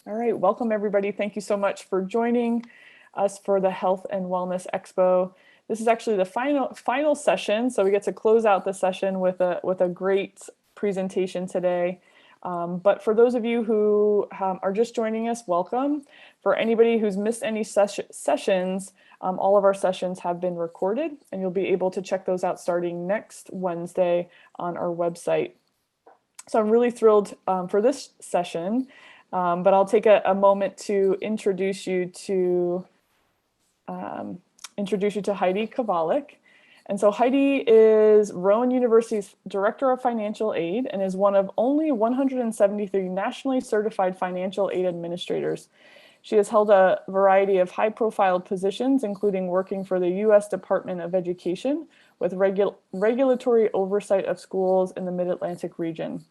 All right, welcome everybody. Thank you so much for joining us for the Health and Wellness Expo. This is actually the final session, so we get to close out the session with a great presentation today. But for those of you who are just joining us, welcome. For anybody who's missed any sessions, all of our sessions have been recorded, and you'll be able to check those out starting next Wednesday on our website. So I'm really thrilled for this session, but I'll take a moment to introduce you to Heidi Kovalik. And so Heidi is Rowan University's Director of Financial Aid and is one of only 173 nationally certified financial aid administrators. She has held a variety of high-profile positions, including working for the U.S. Department of Education with regulatory oversight of schools in the Mid-Atlantic region.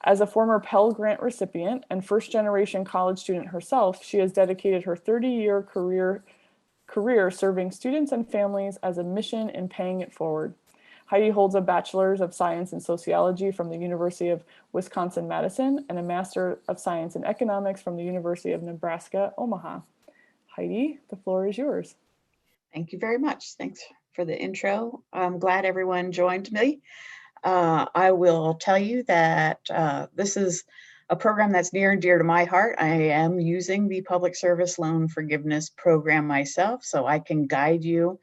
As a former Pell Grant recipient and first-generation college student herself, she has dedicated her 30-year career serving students and families as a mission and paying it forward. Heidi holds a Bachelor's of Science in Sociology from the University of Wisconsin-Madison and a Master of Science in Economics from the University of Nebraska-Omaha. Heidi, the floor is yours. Thank you very much. Thanks for the intro. I'm glad everyone joined me. I will tell you that this is a program that's near and dear to my heart. I am using the Public Service Loan Forgiveness Program myself, so I can guide you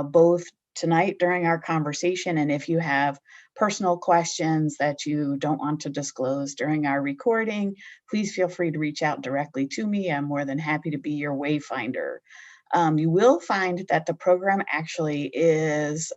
both tonight during our conversation, and if you have personal questions that you don't want to disclose during our recording, please feel free to reach out directly to me. I'm more than happy to be your wayfinder. You will find that the program actually is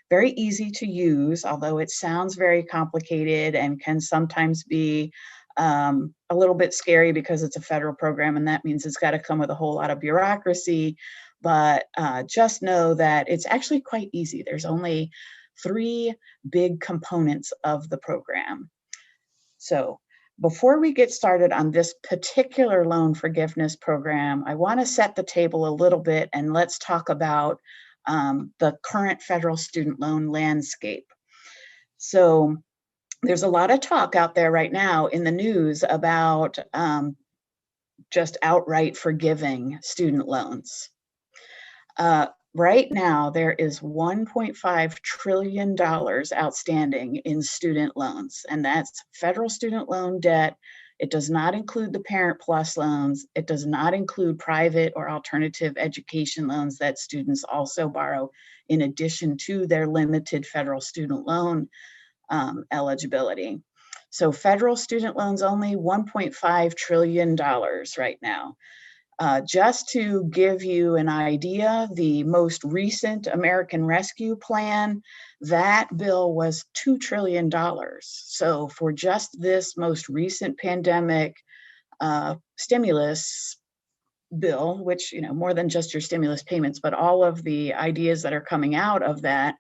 very easy to use, although it sounds very complicated and can sometimes be a little bit scary because it's a federal program, and that means it's got to come with a whole lot of bureaucracy. But just know that it's actually quite easy. There's only 3 big components of the program. So before we get started on this particular loan forgiveness program, I want to set the table a little bit and let's talk about the current federal student loan landscape. So there's a lot of talk out there right now in the news about just outright forgiving student loans. Right now, there is $1.5 trillion outstanding in student loans, and that's federal student loan debt. It does not include the Parent Plus loans. It does not include private or alternative education loans that students also borrow in addition to their limited federal student loan eligibility. So federal student loans only $1.5 trillion right now. Just to give you an idea, the most recent American Rescue Plan, that bill was $2 trillion. So for just this most recent pandemic stimulus bill, which, more than just your stimulus payments, but all of the ideas that are coming out of that,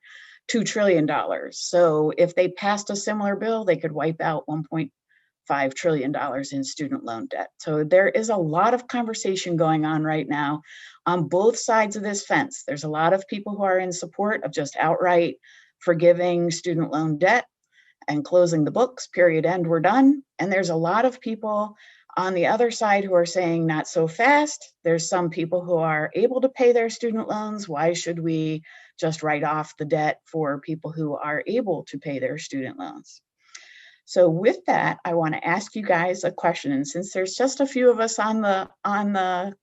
$2 trillion. So if they passed a similar bill, they could wipe out $1.5 trillion in student loan debt. So there is a lot of conversation going on right now on both sides of this fence. There's a lot of people who are in support of just outright forgiving student loan debt and closing the books, period, end, we're done. And there's a lot of people on the other side who are saying not so fast. There's some people who are able to pay their student loans. Why should we just write off the debt for people who are able to pay their student loans? So with that, I want to ask you guys a question. And since there's just a few of us on the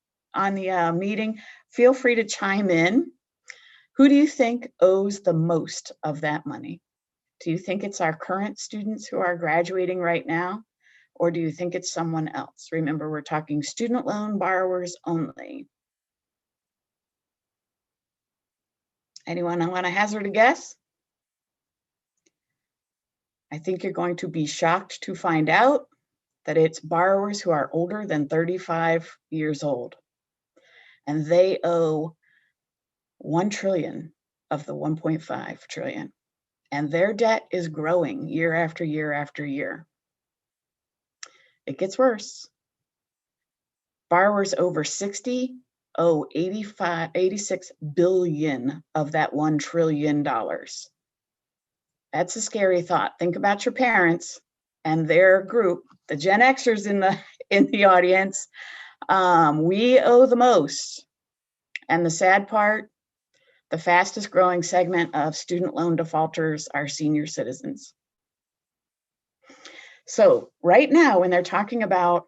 meeting, feel free to chime in. Who do you think owes the most of that money? Do you think it's our current students who are graduating right now? Or do you think it's someone else? Remember, we're talking student loan borrowers only. Anyone want to hazard a guess? I think you're going to be shocked to find out that it's borrowers who are older than 35 years old. And they owe 1 trillion of the 1.5 trillion. And their debt is growing year after year after year. It gets worse. Borrowers over 60 owe 86 billion of that $1 trillion. That's a scary thought. Think about your parents and their group, the Gen Xers in the audience. We owe the most. And the sad part, the fastest growing segment of student loan defaulters are senior citizens. So right now, when they're talking about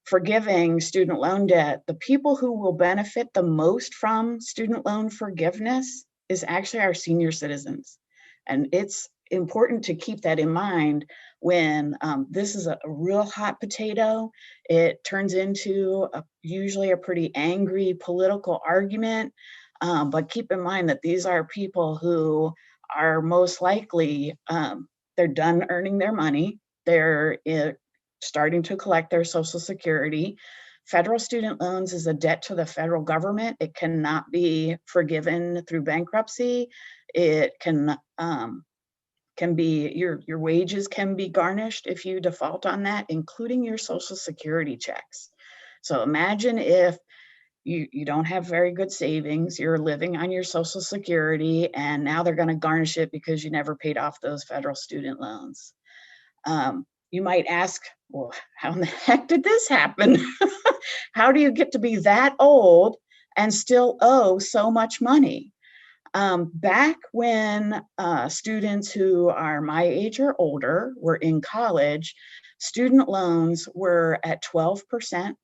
forgiving student loan debt, the people who will benefit the most from student loan forgiveness is actually our senior citizens. And it's important to keep that in mind when this is a real hot potato. It turns into usually a pretty angry political argument. But keep in mind that these are people who are most likely, they're done earning their money. They're starting to collect their Social Security. Federal student loans is a debt to the federal government. It cannot be forgiven through bankruptcy. It can be, your wages can be garnished if you default on that, including your Social Security checks. So imagine if you don't have very good savings, you're living on your Social Security, and now they're going to garnish it because you never paid off those federal student loans. You might ask, well, how in the heck did this happen? How do you get to be that old and still owe so much money? Back when students who are my age or older were in college, student loans were at 12%,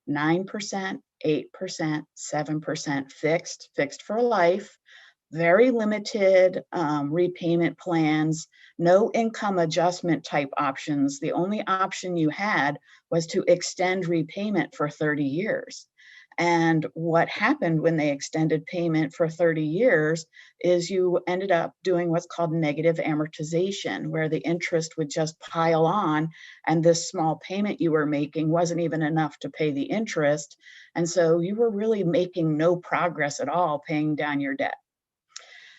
9%, 8%, 7% fixed for life, very limited repayment plans, no income adjustment type options. The only option you had was to extend repayment for 30 years. And what happened when they extended payment for 30 years is you ended up doing what's called negative amortization, where the interest would just pile on, and this small payment you were making wasn't even enough to pay the interest. And so you were really making no progress at all paying down your debt.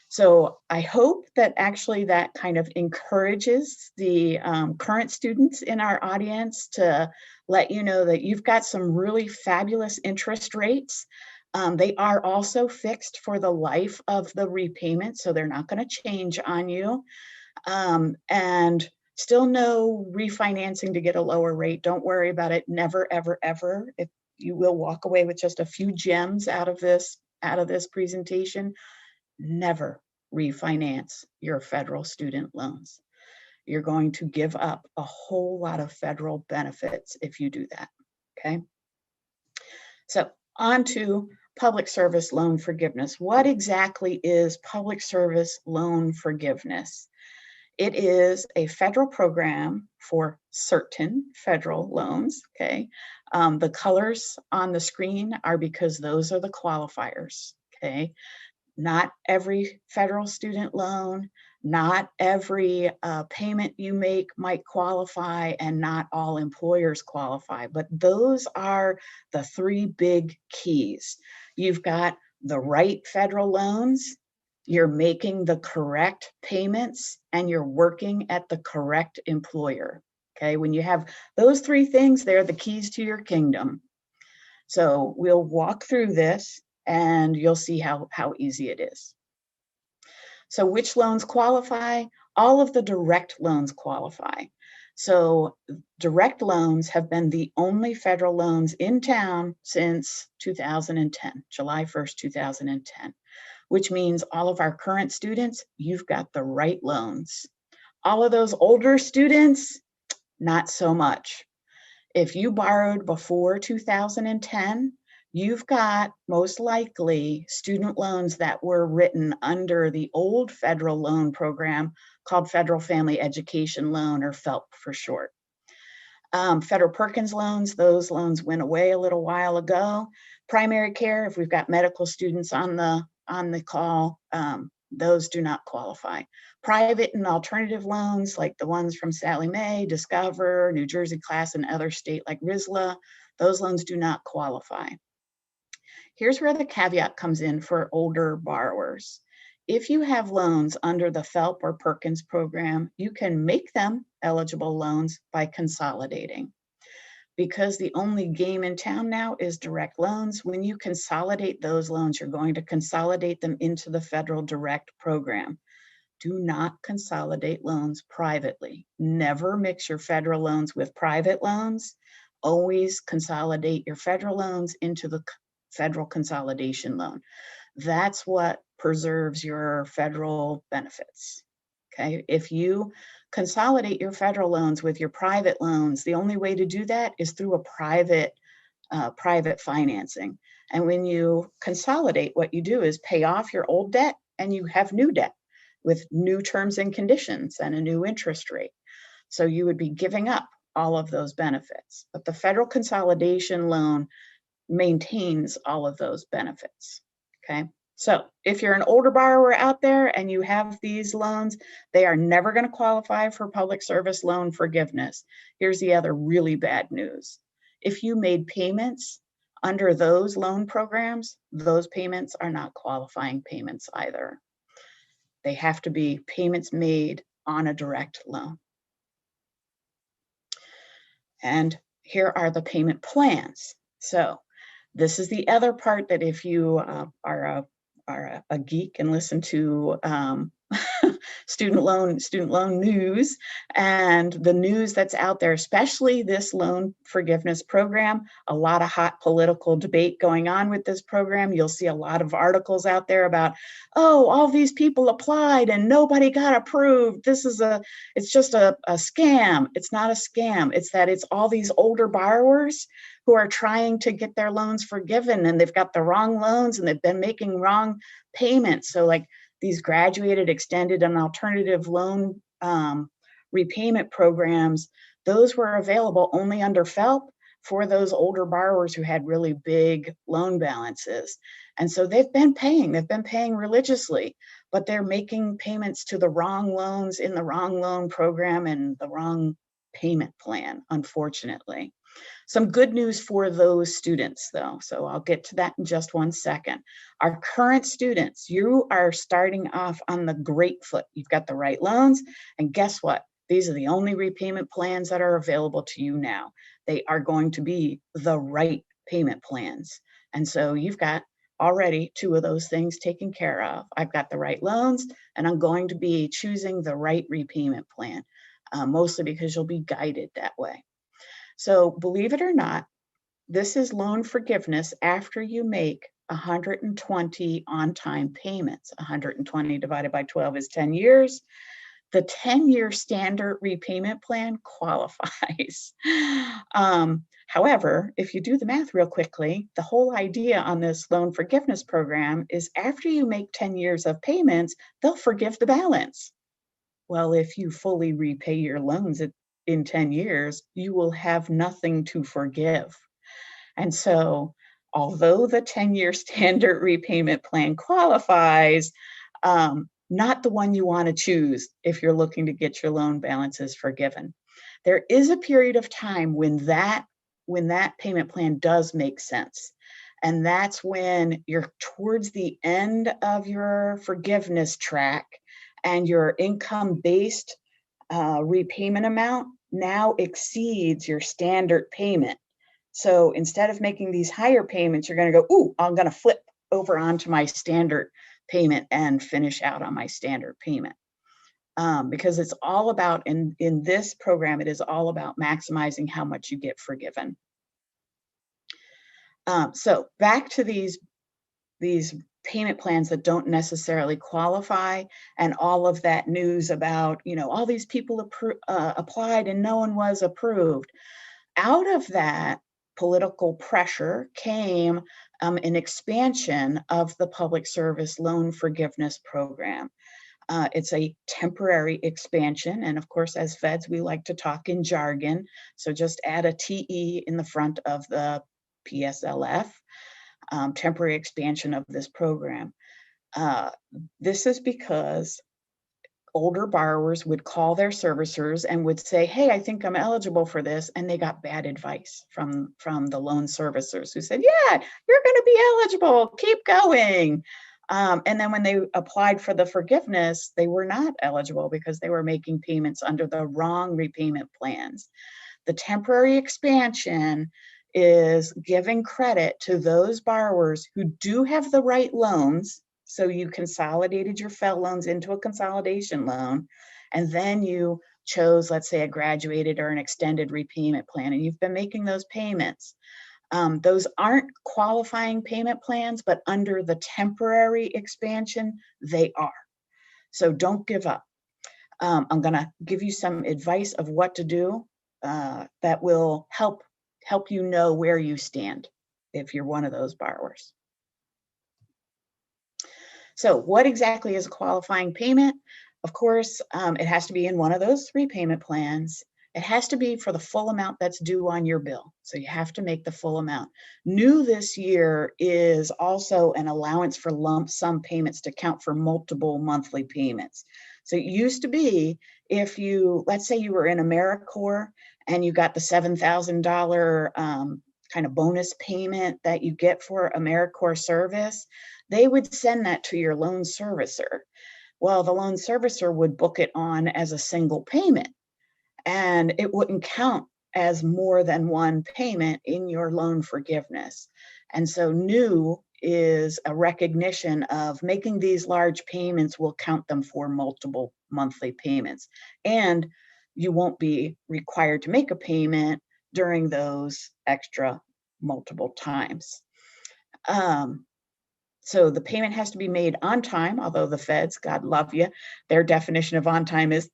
So I hope that actually that kind of encourages the current students in our audience to let you know that you've got some really fabulous interest rates. They are also fixed for the life of the repayment, so they're not going to change on you. And still no refinancing to get a lower rate. Don't worry about it. Never, ever, ever. If you will walk away with just a few gems out of this presentation, never refinance your federal student loans. You're going to give up a whole lot of federal benefits if you do that, okay? So on to public service loan forgiveness. What exactly is public service loan forgiveness? It is a federal program for certain federal loans, okay? The colors on the screen are because those are the qualifiers, okay? Not every federal student loan, not every payment you make might qualify, and not all employers qualify. But those are the three big keys. You've got the right federal loans, you're making the correct payments, and you're working at the correct employer. Okay, when you have those three things, they're the keys to your kingdom. So we'll walk through this and you'll see how easy it is. So which loans qualify? All of the direct loans qualify. So direct loans have been the only federal loans in town since 2010, July 1st, 2010, which means all of our current students, you've got the right loans. All of those older students, not so much. If you borrowed before 2010, you've got most likely student loans that were written under the old federal loan program called Federal Family Education Loan, or FFELP for short. Federal Perkins loans, those loans went away a little while ago. Primary care, if we've got medical students on the call, those do not qualify. Private and alternative loans, like the ones from Sallie Mae, Discover, New Jersey Class, and other state like RISLA, those loans do not qualify. Here's where the caveat comes in for older borrowers. If you have loans under the FFELP or Perkins program, you can make them eligible loans by consolidating. Because the only game in town now is direct loans, when you consolidate those loans, you're going to consolidate them into the federal direct program. Do not consolidate loans privately. Never mix your federal loans with private loans. always consolidate your federal loans into the federal consolidation loan. That's what preserves your federal benefits. Okay, if you consolidate your federal loans with your private loans, the only way to do that is through a private financing. And when you consolidate, what you do is pay off your old debt and you have new debt with new terms and conditions and a new interest rate. So you would be giving up all of those benefits. But the federal consolidation loan maintains all of those benefits. Okay. So if you're an older borrower out there and you have these loans, they are never going to qualify for public service loan forgiveness. Here's the other really bad news. If you made payments under those loan programs, those payments are not qualifying payments either. They have to be payments made on a direct loan. And here are the payment plans. So this is the other part that if you are a geek and listen to student loan news and the news that's out there, especially this loan forgiveness program, a lot of hot political debate going on with this program. You'll see a lot of articles out there about, oh, all these people applied and nobody got approved. It's just a scam. It's not a scam. It's that it's all these older borrowers who are trying to get their loans forgiven, and they've got the wrong loans and they've been making wrong payments. So like these graduated, extended, and alternative loan repayment programs, those were available only under FELP for those older borrowers who had really big loan balances. And so they've been paying religiously, but they're making payments to the wrong loans in the wrong loan program and the wrong payment plan, unfortunately. Some good news for those students, though, so I'll get to that in just one second. Our current students, you are starting off on the great foot. You've got the right loans, and guess what? These are the only repayment plans that are available to you now. They are going to be the right payment plans. And so you've got already two of those things taken care of. I've got the right loans, and I'm going to be choosing the right repayment plan, mostly because you'll be guided that way. So believe it or not, this is loan forgiveness after you make 120 on-time payments. 120 divided by 12 is 10 years. The 10-year standard repayment plan qualifies. However, if you do the math real quickly, the whole idea on this loan forgiveness program is after you make 10 years of payments, they'll forgive the balance. Well, if you fully repay your loans in 10 years, you will have nothing to forgive. And so, although the 10-year standard repayment plan qualifies, not the one you want to choose if you're looking to get your loan balances forgiven. There is a period of time when that payment plan does make sense. And that's when you're towards the end of your forgiveness track and your income-based repayment amount now exceeds your standard payment. So instead of making these higher payments, you're going to go, ooh, I'm going to flip over onto my standard payment and finish out on my standard payment. Because it's all about, in this program, it is all about maximizing how much you get forgiven. So back to these payment plans that don't necessarily qualify, and all of that news about, all these people applied and no one was approved. Out of that political pressure came an expansion of the public service loan forgiveness program. It's a temporary expansion, and of course, as feds, we like to talk in jargon, so just add a TE in the front of the PSLF. Temporary expansion of this program. This is because older borrowers would call their servicers and would say, hey, I think I'm eligible for this. And they got bad advice from the loan servicers who said, yeah, you're going to be eligible, keep going. And then when they applied for the forgiveness, they were not eligible because they were making payments under the wrong repayment plans. The temporary expansion is giving credit to those borrowers who do have the right loans. So you consolidated your FEL loans into a consolidation loan, and then you chose, let's say, a graduated or an extended repayment plan, and you've been making those payments. Those aren't qualifying payment plans, but under the temporary expansion, they are. So don't give up. I'm going to give you some advice of what to do that will help you know where you stand if you're one of those borrowers. So what exactly is a qualifying payment? Of course, it has to be in one of those repayment plans. It has to be for the full amount that's due on your bill. So you have to make the full amount. New this year is also an allowance for lump sum payments to count for multiple monthly payments. So it used to be if you, let's say you were in AmeriCorps and you got the $7,000 kind of bonus payment that you get for AmeriCorps service, they would send that to your loan servicer. Well, the loan servicer would book it on as a single payment, and it wouldn't count as more than one payment in your loan forgiveness. And so new is a recognition of making these large payments will count them for multiple monthly payments. And you won't be required to make a payment during those extra multiple times. So the payment has to be made on time, although the feds, God love you, their definition of on time is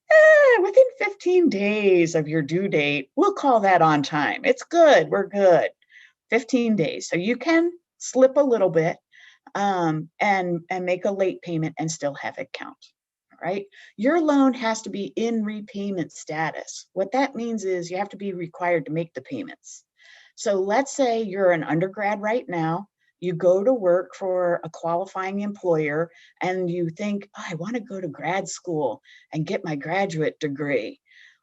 within 15 days of your due date. We'll call that on time. It's good. We're good. 15 days. So you can slip a little bit and make a late payment and still have it count. All right. Your loan has to be in repayment status. What that means is you have to be required to make the payments. So let's say you're an undergrad right now. You go to work for a qualifying employer and you think, oh, I want to go to grad school and get my graduate degree.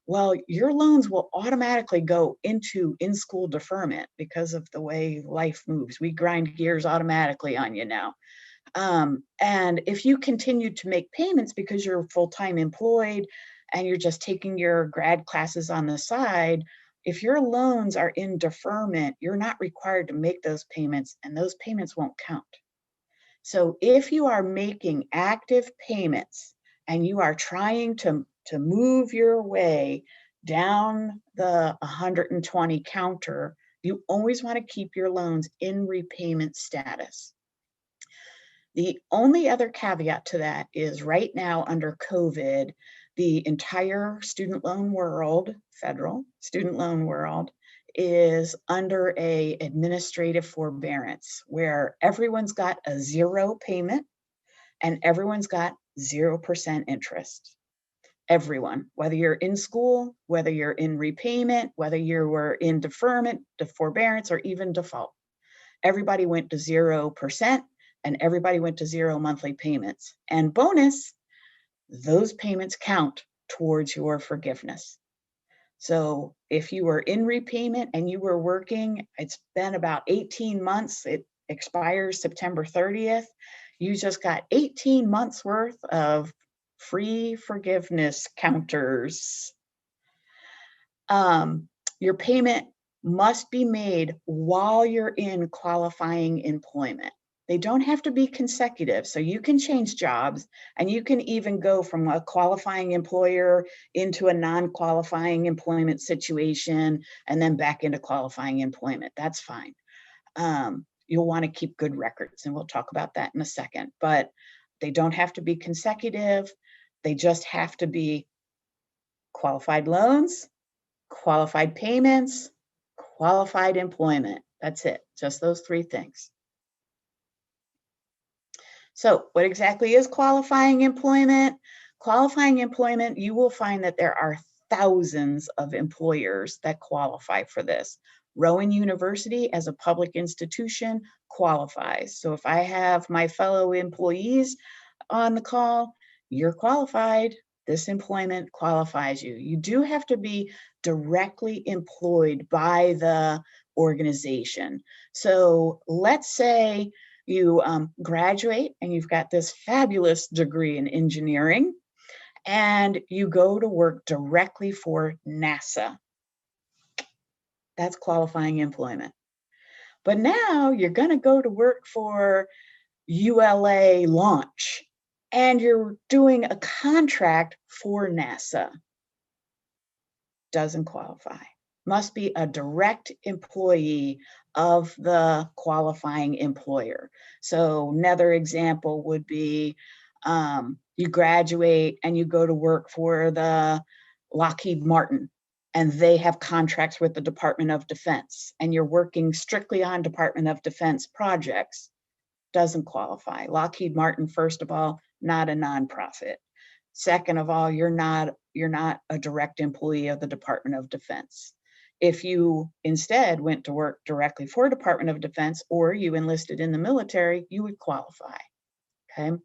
Well, your loans will automatically go into in-school deferment because of the way life moves. We grind gears automatically on you now. And if you continue to make payments because you're full-time employed and you're just taking your grad classes on the side, if your loans are in deferment, you're not required to make those payments, and those payments won't count. So if you are making active payments and you are trying to move your way down the 120 counter, you always want to keep your loans in repayment status. The only other caveat to that is right now under COVID, the entire student loan world, federal student loan world, is under a administrative forbearance where everyone's got a zero payment and everyone's got 0% interest. Everyone, whether you're in school, whether you're in repayment, whether you were in deferment, forbearance, or even default, everybody went to 0%. And everybody went to 0 monthly payments. And bonus, those payments count towards your forgiveness. So if you were in repayment and you were working, it's been about 18 months, it expires September 30th, you just got 18 months worth of free forgiveness counters. Your payment must be made while you're in qualifying employment. They don't have to be consecutive, so you can change jobs and you can even go from a qualifying employer into a non-qualifying employment situation and then back into qualifying employment. That's fine. You'll want to keep good records, and we'll talk about that in a second, but they don't have to be consecutive. They just have to be qualified loans, qualified payments, qualified employment. That's it, just those three things. So what exactly is qualifying employment? Qualifying employment, you will find that there are thousands of employers that qualify for this. Rowan University as a public institution qualifies. So if I have my fellow employees on the call, you're qualified. This employment qualifies you. You do have to be directly employed by the organization. So let's say you graduate and you've got this fabulous degree in engineering and you go to work directly for NASA. That's qualifying employment. But now you're going to go to work for ULA Launch and you're doing a contract for NASA. doesn't qualify. Must be a direct employee of the qualifying employer. So another example would be you graduate and you go to work for the Lockheed Martin, and they have contracts with the Department of Defense, and you're working strictly on Department of Defense projects. Doesn't qualify. Lockheed Martin, first of all, not a nonprofit. Second of all, you're not a direct employee of the Department of Defense. If you instead went to work directly for Department of Defense, or you enlisted in the military, you would qualify. Okay.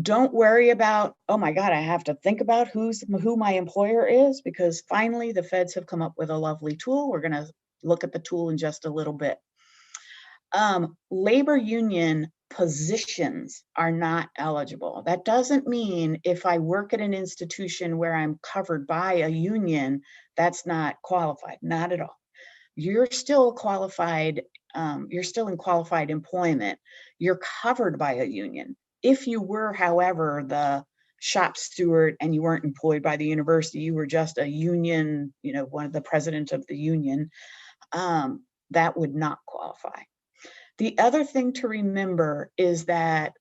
Don't worry about, oh my God, I have to think about who my employer is, because finally the feds have come up with a lovely tool. We're going to look at the tool in just a little bit. Labor union positions are not eligible. That doesn't mean if I work at an institution where I'm covered by a union, that's not qualified. Not at all. You're still qualified. You're still in qualified employment. You're covered by a union. If you were, however, the shop steward and you weren't employed by the university, you were just a union, one of the president of the union, that would not qualify. The other thing to remember is that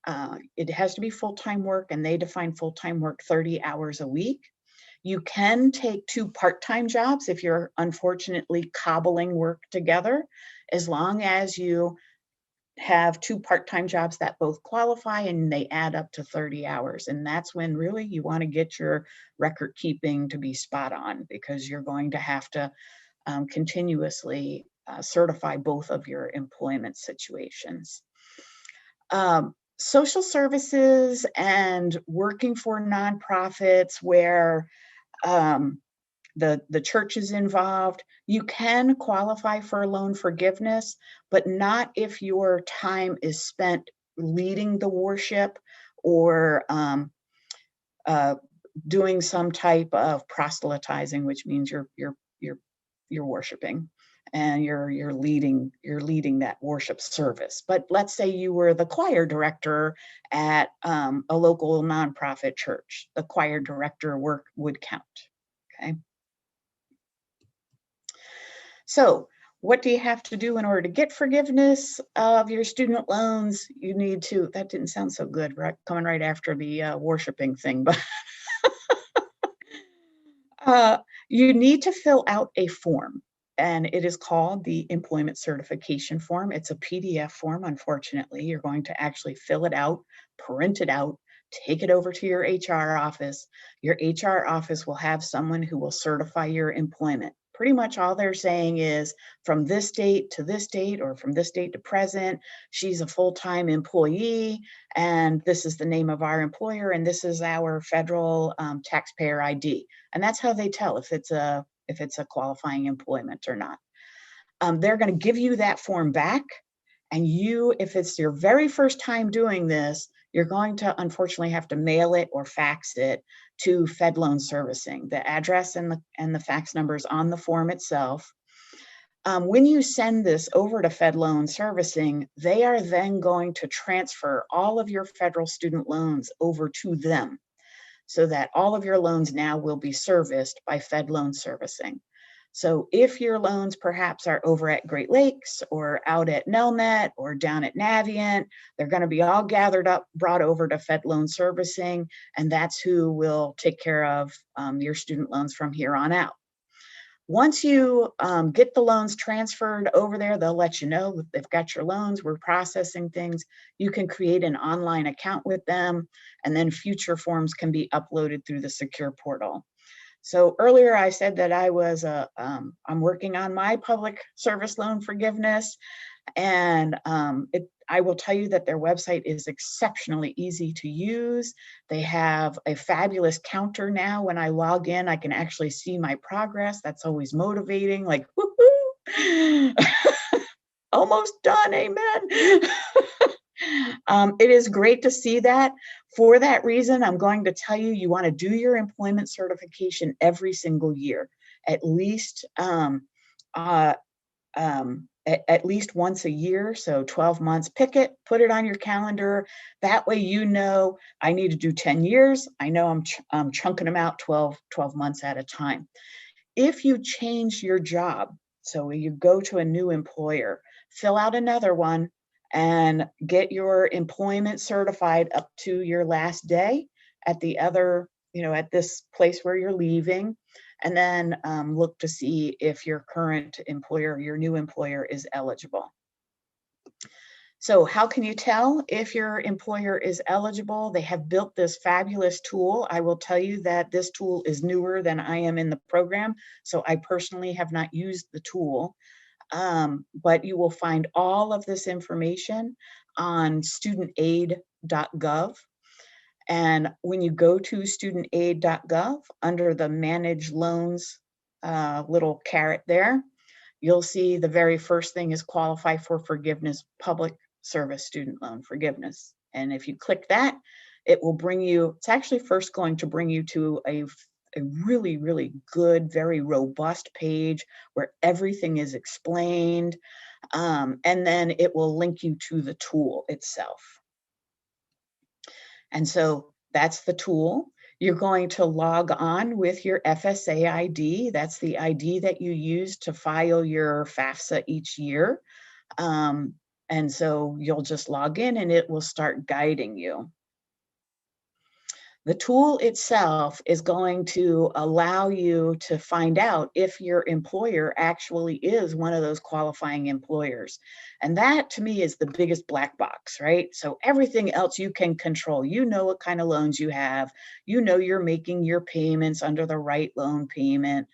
it has to be full-time work, and they define full-time work 30 hours a week. You can take 2 part-time jobs if you're unfortunately cobbling work together, as long as you have 2 part-time jobs that both qualify and they add up to 30 hours. And that's when really you want to get your record keeping to be spot on, because you're going to have to continuously certify both of your employment situations. Social services and working for nonprofits where the church is involved, you can qualify for loan forgiveness, but not if your time is spent leading the worship or doing some type of proselytizing, which means you're worshiping and you're leading that worship service. But let's say you were the choir director at a local nonprofit church. The choir director work would count. Okay. So what do you have to do in order to get forgiveness of your student loans? You need to, that didn't sound so good, right? Coming right after the worshiping thing, but you need to fill out a form, and it is called the employment certification form. It's a PDF form, unfortunately. You're going to actually fill it out, print it out, take it over to your HR office. Your HR office will have someone who will certify your employment. Pretty much all they're saying is from this date to this date, or from this date to present, she's a full-time employee, and this is the name of our employer, and this is our federal taxpayer ID. And that's how they tell if it's a qualifying employment or not. They're going to give you that form back, and you, if it's your very first time doing this, you're going to unfortunately have to mail it or fax it to Fed Loan Servicing. The address and the fax number is on the form itself. When you send this over to Fed Loan Servicing, they are then going to transfer all of your federal student loans over to them, so that all of your loans now will be serviced by Fed Loan Servicing. So if your loans perhaps are over at Great Lakes or out at Nelnet or down at Navient, they're going to be all gathered up, brought over to Fed Loan Servicing, and that's who will take care of your student loans from here on out. Once you get the loans transferred over there, they'll let you know that they've got your loans, we're processing things. You can create an online account with them, and then future forms can be uploaded through the secure portal. So earlier I said that I'm working on my public service loan forgiveness, and I will tell you that their website is exceptionally easy to use. They have a fabulous counter now. When I log in, I can actually see my progress. That's always motivating, like, woohoo, almost done, amen. It is great to see that. For that reason, I'm going to tell you, you want to do your employment certification every single year, at least at least once a year, so 12 months. Pick it, put it on your calendar. That way you know I need to do 10 years. I know I'm chunking them out 12 months at a time. If you change your job, so you go to a new employer, fill out another one and get your employment certified up to your last day at the other, at this place where you're leaving, and then look to see if your current employer, your new employer, is eligible. So how can you tell if your employer is eligible? They have built this fabulous tool. I will tell you that this tool is newer than I am in the program, so I personally have not used the tool. But you will find all of this information on studentaid.gov. And when you go to studentaid.gov, under the Manage Loans little caret there, you'll see the very first thing is qualify for forgiveness, public service student loan forgiveness. And if you click that, it will bring you, it's actually first going to bring you to a really, really good, very robust page where everything is explained. And then it will link you to the tool itself. And so that's the tool. You're going to log on with your FSA ID. That's the ID that you use to file your FAFSA each year. And so you'll just log in and it will start guiding you. The tool itself is going to allow you to find out if your employer actually is one of those qualifying employers. And that to me is the biggest black box, right? So everything else you can control. You know what kind of loans you have. You know you're making your payments under the right loan payment.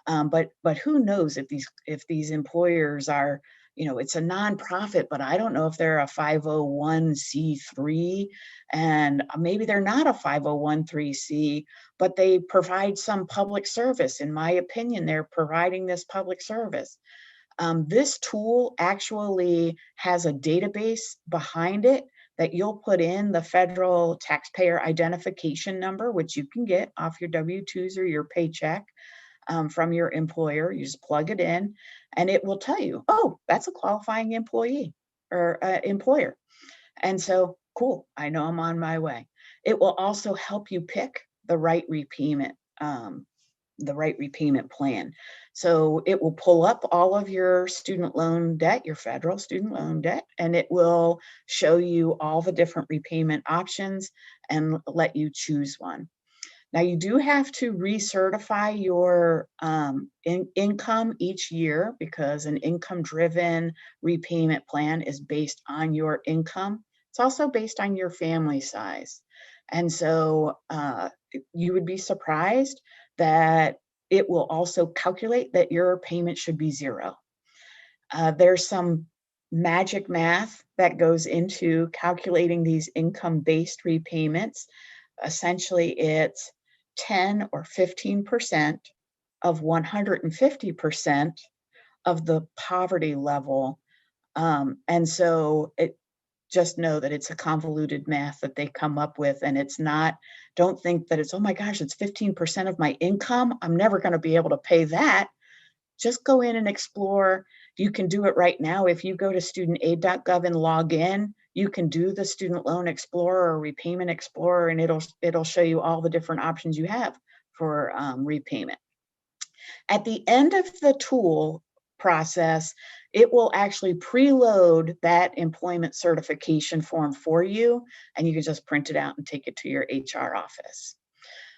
But who knows if these employers are, it's a nonprofit, but I don't know if they're a 501c3, and maybe they're not a 501c, but they provide some public service. In my opinion, they're providing this public service. This tool actually has a database behind it that you'll put in the federal taxpayer identification number, which you can get off your W-2s or your paycheck. From your employer. You just plug it in and it will tell you, oh, that's a qualifying employee or employer. And so, cool, I know I'm on my way. It will also help you pick the right repayment plan. So it will pull up all of your student loan debt, your federal student loan debt, and it will show you all the different repayment options and let you choose one. Now, you do have to recertify your income each year because an income-driven repayment plan is based on your income. It's also based on your family size. And so you would be surprised that it will also calculate that your payment should be zero. There's some magic math that goes into calculating these income-based repayments. Essentially, it's 10 or 15% of 150% of the poverty level. And so just know that it's a convoluted math that they come up with, and it's not, don't think that it's, oh my gosh, it's 15% of my income. I'm never going to be able to pay that. Just go in and explore. You can do it right now. If you go to studentaid.gov and log in, you can do the Student Loan Explorer or Repayment Explorer, and it'll show you all the different options you have for repayment. At the end of the tool process, it will actually preload that employment certification form for you, and you can just print it out and take it to your HR office.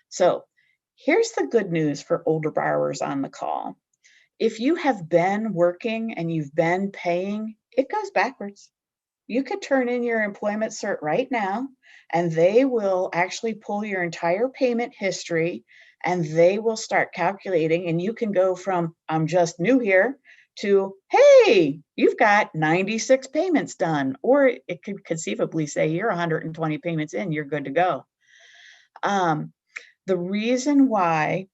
So here's the good news for older borrowers on the call. If you have been working and you've been paying, it goes backwards. You could turn in your employment cert right now, and they will actually pull your entire payment history, and they will start calculating, and you can go from, I'm just new here, to, hey, you've got 96 payments done, or it could conceivably say you're 120 payments in, you're good to go. The reason why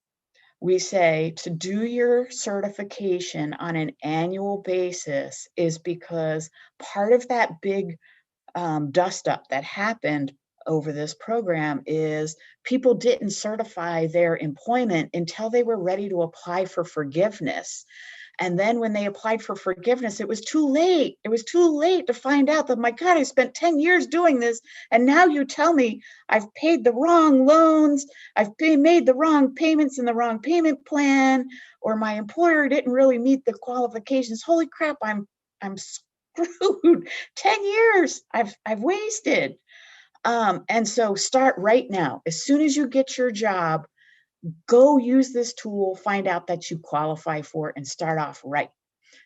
we say to do your certification on an annual basis is because part of that big dust up that happened over this program is people didn't certify their employment until they were ready to apply for forgiveness. And then when they applied for forgiveness, it was too late. It was too late to find out that, my God, I spent 10 years doing this. And now you tell me I've paid the wrong loans, made the wrong payments in the wrong payment plan, or my employer didn't really meet the qualifications. Holy crap, I'm screwed. 10 years I've wasted. And so start right now. As soon as you get your job, go use this tool, find out that you qualify for it, and start off right.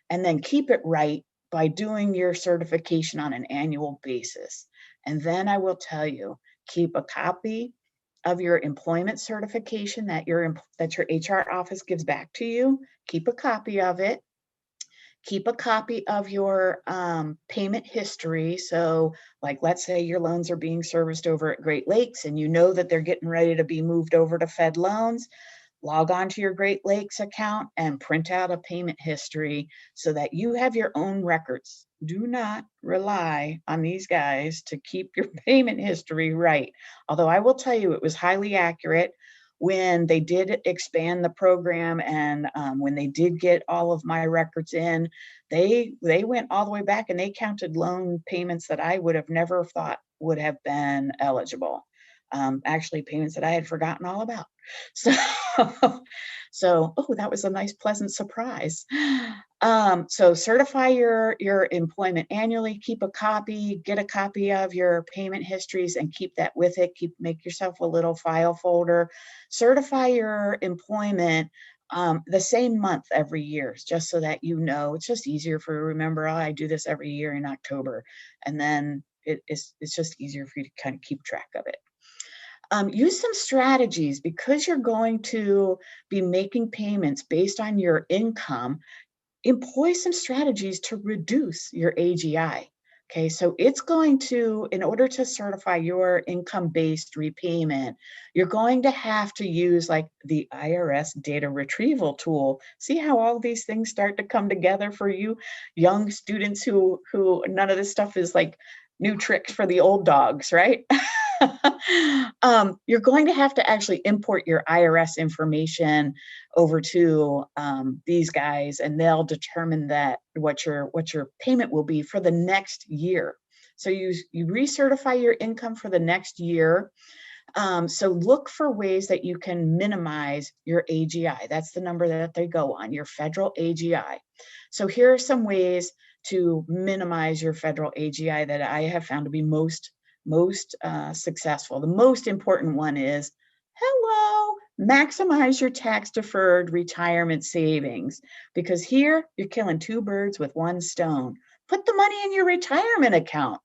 And then keep it right by doing your certification on an annual basis. And then I will tell you, keep a copy of your employment certification that your HR office gives back to you. Keep a copy of it. Keep a copy of your payment history. So, like, let's say your loans are being serviced over at Great Lakes and you know that they're getting ready to be moved over to Fed loans. Log on to your Great Lakes account and print out a payment history so that you have your own records. Do not rely on these guys to keep your payment history right. Although I will tell you, it was highly accurate when they did expand the program, and when they did get all of my records in, they went all the way back and they counted loan payments that I would have never thought would have been eligible. Actually, payments that I had forgotten all about. So, oh, that was a nice, pleasant surprise. So certify your employment annually, keep a copy, get a copy of your payment histories and keep that with it. Make yourself a little file folder. Certify your employment the same month every year, just so that you know. It's just easier for you to remember, oh, I do this every year in October. And then it's just easier for you to kind of keep track of it. Use some strategies because you're going to be making payments based on your income. Employ some strategies to reduce your AGI. Okay, so it's going to, in order to certify your income-based repayment, you're going to have to use like the IRS data retrieval tool. See how all these things start to come together for you young students who none of this stuff is like new tricks for the old dogs, right? You're going to have to actually import your IRS information over to these guys, and they'll determine that what your payment will be for the next year. So you recertify your income for the next year. So look for ways that you can minimize your AGI. That's the number that they go on, your federal AGI. So here are some ways to minimize your federal AGI that I have found to be most successful. The most important one is, maximize your tax-deferred retirement savings, because here you're killing two birds with one stone. Put the money in your retirement account.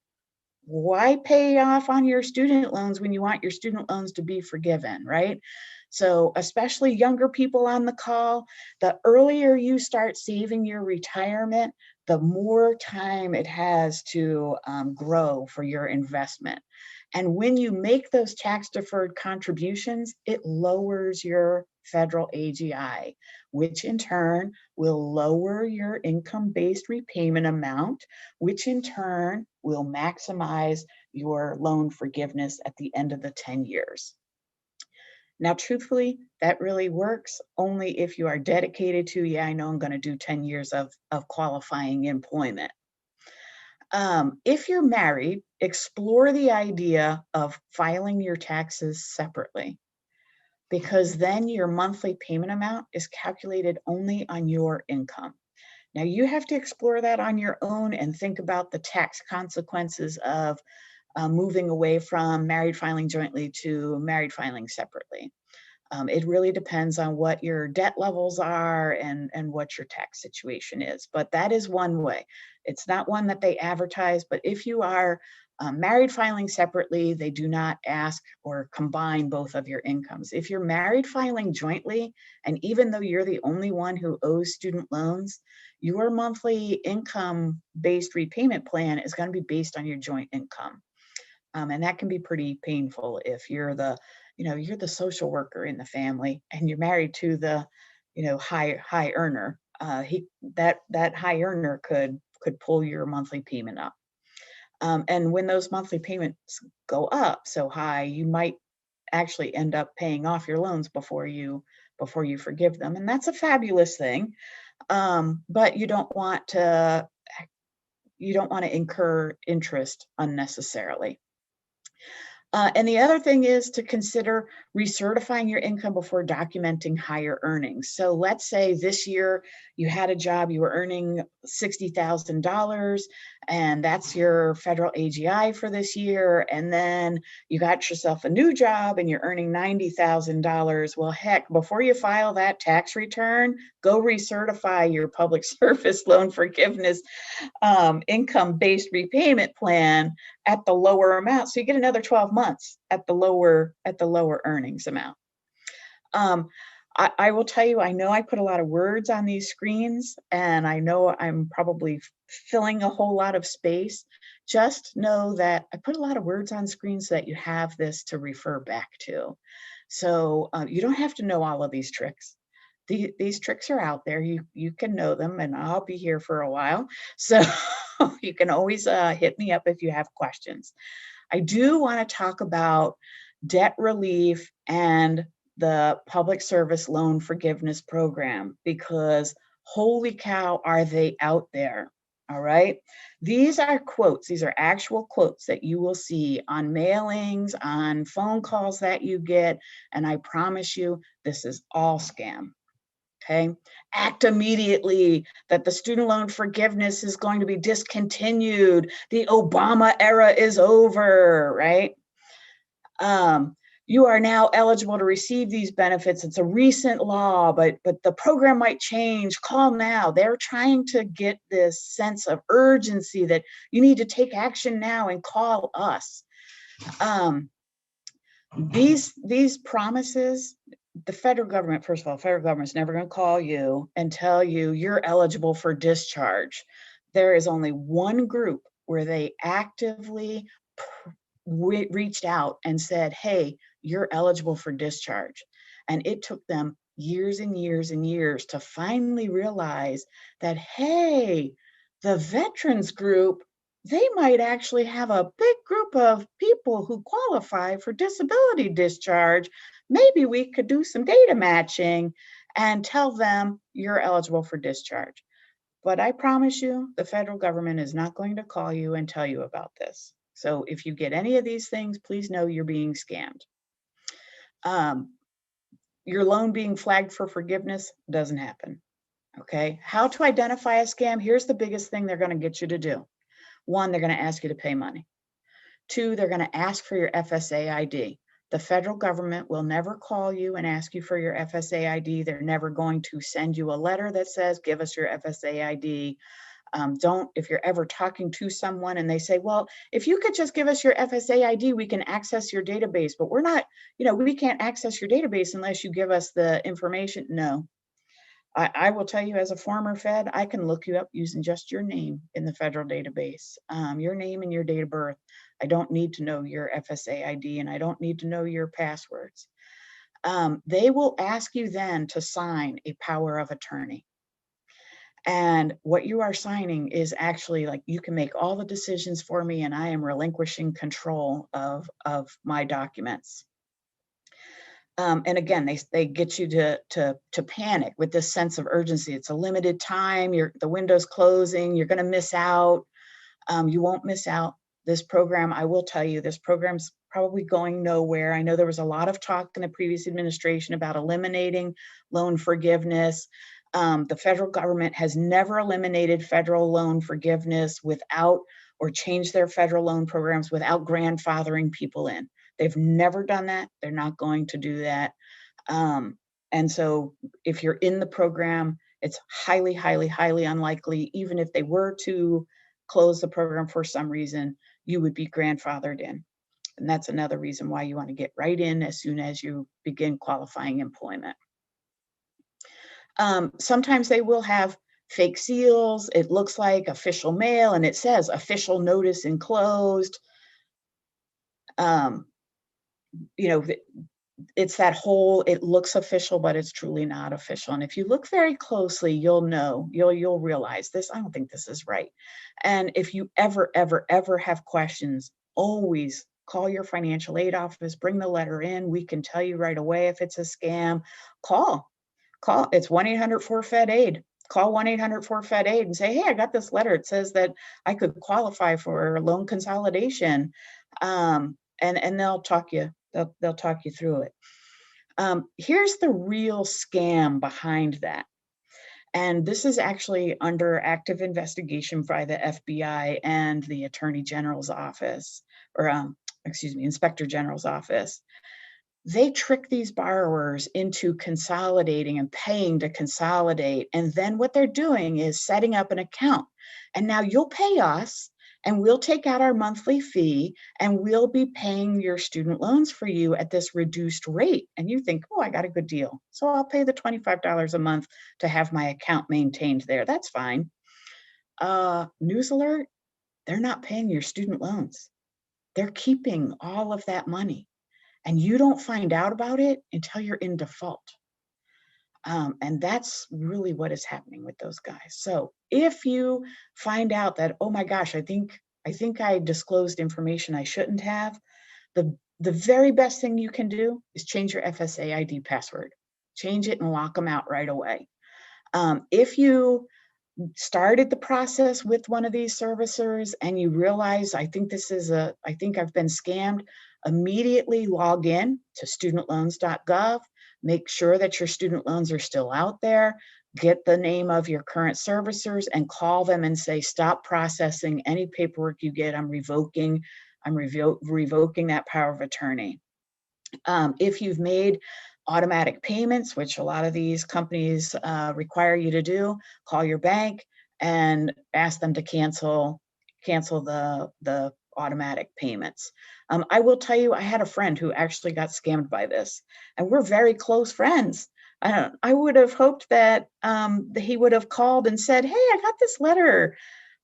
Why pay off on your student loans when you want your student loans to be forgiven, right? So especially younger people on the call, the earlier you start saving your retirement, the more time it has to grow for your investment. And when you make those tax-deferred contributions, it lowers your federal AGI, which in turn will lower your income-based repayment amount, which in turn will maximize your loan forgiveness at the end of the 10 years. Now, truthfully, that really works only if you are dedicated to, yeah, I know I'm going to do 10 years of qualifying employment. If you're married, explore the idea of filing your taxes separately, because then your monthly payment amount is calculated only on your income. Now, you have to explore that on your own and think about the tax consequences of moving away from married filing jointly to married filing separately. It really depends on what your debt levels are and what your tax situation is. But that is one way. It's not one that they advertise, but if you are married filing separately, they do not ask or combine both of your incomes. If you're married filing jointly, and even though you're the only one who owes student loans, your monthly income-based repayment plan is going to be based on your joint income. And that can be pretty painful if you're the social worker in the family and you're married to the, high earner. That high earner could pull your monthly payment up. And when those monthly payments go up so high, you might actually end up paying off your loans before you forgive them. And that's a fabulous thing. but you don't want to incur interest unnecessarily. And the other thing is to consider recertifying your income before documenting higher earnings. So let's say this year you had a job, you were earning $60,000, and that's your federal AGI for this year. And then you got yourself a new job and you're earning $90,000. Well, heck, before you file that tax return, go recertify your public service loan forgiveness income-based repayment plan at the lower amount. So you get another 12 months at the lower earnings amount. I will tell you, I know I put a lot of words on these screens, and I know I'm probably filling a whole lot of space. Just know that I put a lot of words on screens so that you have this to refer back to. So you don't have to know all of these tricks. These tricks are out there. You can know them, and I'll be here for a while. So you can always hit me up if you have questions. I do want to talk about debt relief and the public service loan forgiveness program, because holy cow, are they out there. All right. These are quotes. These are actual quotes that you will see on mailings, on phone calls that you get. And I promise you, this is all scam. Okay. Act immediately that the student loan forgiveness is going to be discontinued. The Obama era is over, right? You are now eligible to receive these benefits. It's a recent law, but the program might change. Call now. They're trying to get this sense of urgency that you need to take action now and call us. These promises, the federal government, first of all, federal government's never going to call you and tell you you're eligible for discharge. There is only one group where they actively reached out and said, hey, you're eligible for discharge. And it took them years and years and years to finally realize that, hey, the veterans group, they might actually have a big group of people who qualify for disability discharge. Maybe we could do some data matching and tell them you're eligible for discharge. But I promise you, the federal government is not going to call you and tell you about this. So if you get any of these things, please know you're being scammed. Your loan being flagged for forgiveness doesn't happen. Okay. How to identify a scam? Here's the biggest thing they're going to get you to do. One, they're going to ask you to pay money. Two, they're going to ask for your FSA ID. The federal government will never call you and ask you for your FSA ID. They're never going to send you a letter that says, give us your FSA ID. If you're ever talking to someone and they say, well, if you could just give us your FSA ID, we can access your database, but we're not, we can't access your database unless you give us the information. No, I will tell you, as a former Fed, I can look you up using just your name in the federal database, your name and your date of birth. I don't need to know your FSA ID, and I don't need to know your passwords. They will ask you then to sign a power of attorney. And what you are signing is actually like, you can make all the decisions for me, and I am relinquishing control of my documents. And again, they get you to panic with this sense of urgency. It's a limited time. The window's closing. You're going to miss out. You won't miss out. This program, I will tell you, this program's probably going nowhere. I know there was a lot of talk in the previous administration about eliminating loan forgiveness. The federal government has never eliminated federal loan forgiveness without, or changed their federal loan programs without grandfathering people in. They've never done that. They're not going to do that. And so if you're in the program, it's highly, highly, highly unlikely, even if they were to close the program for some reason, you would be grandfathered in. And that's another reason why you want to get right in as soon as you begin qualifying employment. Sometimes they will have fake seals. It looks like official mail and it says official notice enclosed. It's that whole, it looks official, but it's truly not official. And if you look very closely, you'll know, you'll realize this, I don't think this is right. And if you ever have questions, always call your financial aid office, bring the letter in. We can tell you right away if it's a scam. Call. It's 1-800-4FED-AID. call 1-800-4FED-AID and say, hey, I got this letter. It says that I could qualify for loan consolidation. And they'll talk you through it. Here's the real scam behind that. And this is actually under active investigation by the FBI and the Attorney General's office, or Inspector General's office. They trick these borrowers into consolidating and paying to consolidate. And then what they're doing is setting up an account. And now you'll pay us, and we'll take out our monthly fee, and we'll be paying your student loans for you at this reduced rate. And you think, oh, I got a good deal, so I'll pay the $25 a month to have my account maintained there. That's fine. News alert, they're not paying your student loans. They're keeping all of that money. And you don't find out about it until you're in default. And that's really what is happening with those guys. So if you find out that, oh my gosh, I think I disclosed information I shouldn't have, the very best thing you can do is change your FSA ID password. Change it and lock them out right away. If you started the process with one of these servicers and you realize, I think I've been scammed, immediately log in to studentloans.gov, make sure that your student loans are still out there, get the name of your current servicers and call them and say, stop processing any paperwork you get. I'm revoking that power of attorney. If you've made automatic payments, which a lot of these companies require you to do, call your bank and ask them to cancel the automatic payments. I will tell you, I had a friend who actually got scammed by this, and we're very close friends. I would have hoped that he would have called and said, hey, I got this letter.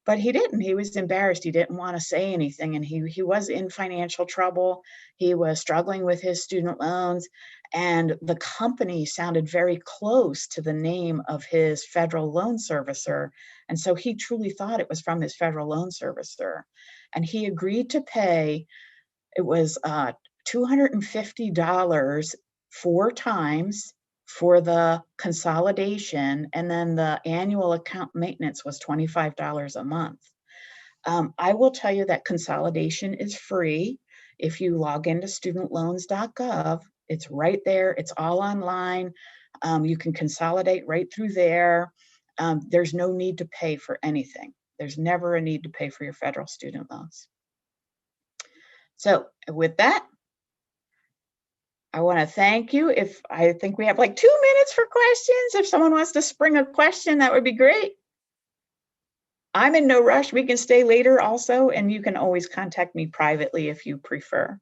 But he didn't. He was embarrassed. He didn't want to say anything. And he was in financial trouble. He was struggling with his student loans. And the company sounded very close to the name of his federal loan servicer. And so he truly thought it was from his federal loan servicer. And he agreed to pay, it was $250 4 times for the consolidation, and then the annual account maintenance was $25 a month. I will tell you that consolidation is free. If you log into studentloans.gov, it's right there. It's all online. You can consolidate right through there. There's no need to pay for anything. There's never a need to pay for your federal student loans. So with that, I want to thank you. I think we have like 2 minutes for questions. If someone wants to spring a question, that would be great. I'm in no rush. We can stay later also, and you can always contact me privately if you prefer.